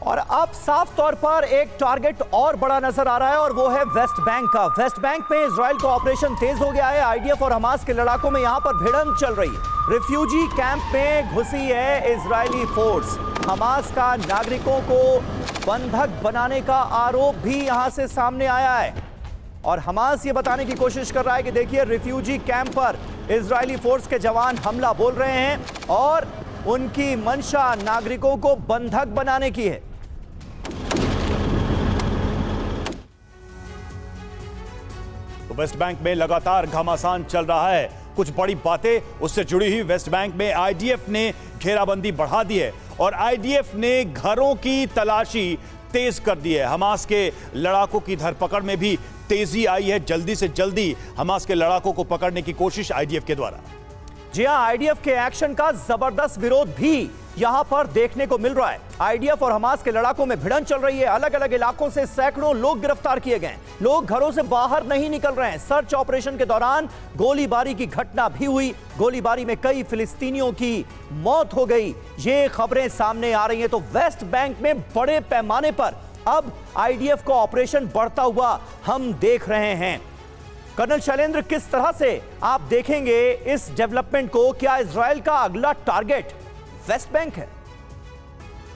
और अब साफ तौर पर एक टारगेट और बड़ा नजर आ रहा है और वो है वेस्ट बैंक का। वेस्ट बैंक में इजराइल का ऑपरेशन तेज हो गया है। आईडीएफ और हमास के लड़ाकों में यहां पर भिड़ंत चल रही है। रिफ्यूजी कैंप में घुसी है इजरायली फोर्स। हमास का नागरिकों को बंधक बनाने का आरोप भी यहां से सामने आया है और हमास ये बताने की कोशिश कर रहा है कि देखिए रिफ्यूजी कैंप पर इजरायली फोर्स के जवान हमला बोल रहे हैं और उनकी मंशा नागरिकों को बंधक बनाने की है। तो वेस्ट बैंक में लगातार घमासान चल रहा है। कुछ बड़ी बातें उससे जुड़ी हुई। वेस्ट बैंक में आईडीएफ ने घेराबंदी बढ़ा दी है और आईडीएफ ने घरों की तलाशी तेज कर दी है। हमास के लड़ाकों की धरपकड़ में भी तेजी आई है। जल्दी से जल्दी हमास के लड़ाकों को पकड़ने की कोशिश आईडीएफ के द्वारा। जी हां, आईडीएफ के एक्शन का जबरदस्त विरोध भी यहां पर देखने को मिल रहा है। आईडीएफ और हमास के लड़ाकों में भिड़ंत चल रही है। अलग अलग इलाकों से सैकड़ों लोग गिरफ्तार किए गए। लोग घरों से बाहर नहीं निकल रहे हैं। सर्च ऑपरेशन के दौरान गोलीबारी की घटना भी हुई। गोलीबारी में कई फिलिस्तीनियों की मौत हो गई। ये खबरें सामने आ रही हैं। तो वेस्ट बैंक में बड़े पैमाने पर अब आईडीएफ का ऑपरेशन बढ़ता हुआ हम देख रहे हैं। कर्नल शैलेंद्र, किस तरह से आप देखेंगे इस डेवलपमेंट को? क्या इजराइल का अगला टारगेट वेस्ट बैंक है?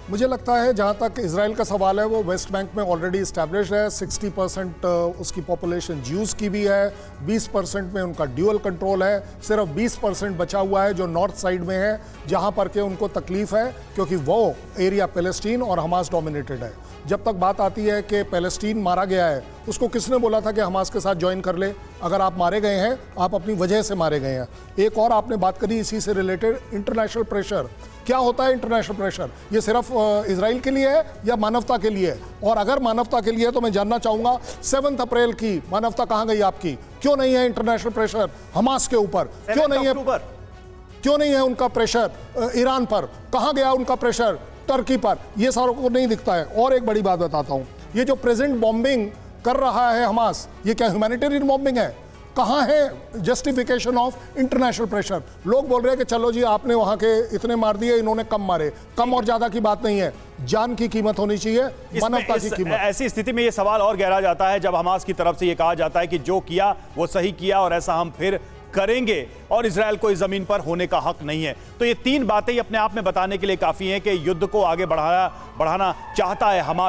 मुझे लगता है जहां तक इजराइल का सवाल है वो वेस्ट बैंक में ऑलरेडी इस्टेब्लिश्ड है। 60% उसकी पॉपुलेशन ज्यूज की भी है। 20% में उनका ड्यूअल कंट्रोल है। सिर्फ 20% बचा हुआ है जो नॉर्थ साइड में है, जहां पर के उनको तकलीफ है क्योंकि वो एरिया पैलेस्टीन और हमास डोमिनेटेड है। जब तक बात आती है कि पैलेस्टीन मारा गया है, उसको किसने बोला था कि हमास के साथ ज्वाइन कर ले? अगर आप मारे गए हैं, आप अपनी वजह से मारे गए हैं। एक और आपने बात करी इसी से रिलेटेड, इंटरनेशनल प्रेशर। क्या होता है इंटरनेशनल प्रेशर? ये सिर्फ इजराइल के लिए है या मानवता के लिए है? और अगर मानवता के लिए है तो मैं जानना चाहूंगा 7 अप्रैल की मानवता कहां गई आपकी? क्यों नहीं है इंटरनेशनल प्रेशर हमास के ऊपर? क्यों नहीं है उनका प्रेशर ईरान पर? कहां गया उनका प्रेशर टर्की पर? ये सारों को नहीं दिखता है। और एक बड़ी बात बताता हूं, ये जो प्रेजेंट बॉम्बिंग कर रहा है हमास, ये क्या ह्यूमैनिटेरियन बॉम्बिंग है? कहां है जस्टिफिकेशन ऑफ इंटरनेशनल प्रेशर? लोग बोल रहे हैं कि चलो जी आपने वहां के इतने मार दिए, इन्होंने कम मारे। कम और ज्यादा की बात नहीं है, जान की कीमत होनी चाहिए, मानवता की कीमत। ऐसी स्थिति में यह सवाल और गहरा जाता है जब हमास की तरफ से यह कहा जाता है कि जो किया वो सही किया और ऐसा हम फिर करेंगे और इजराइल को इस जमीन पर होने का हक नहीं है। तो ये तीन बातें ही अपने आप में बताने के लिए काफी हैं कि युद्ध को आगे बढ़ाना चाहता है हमास।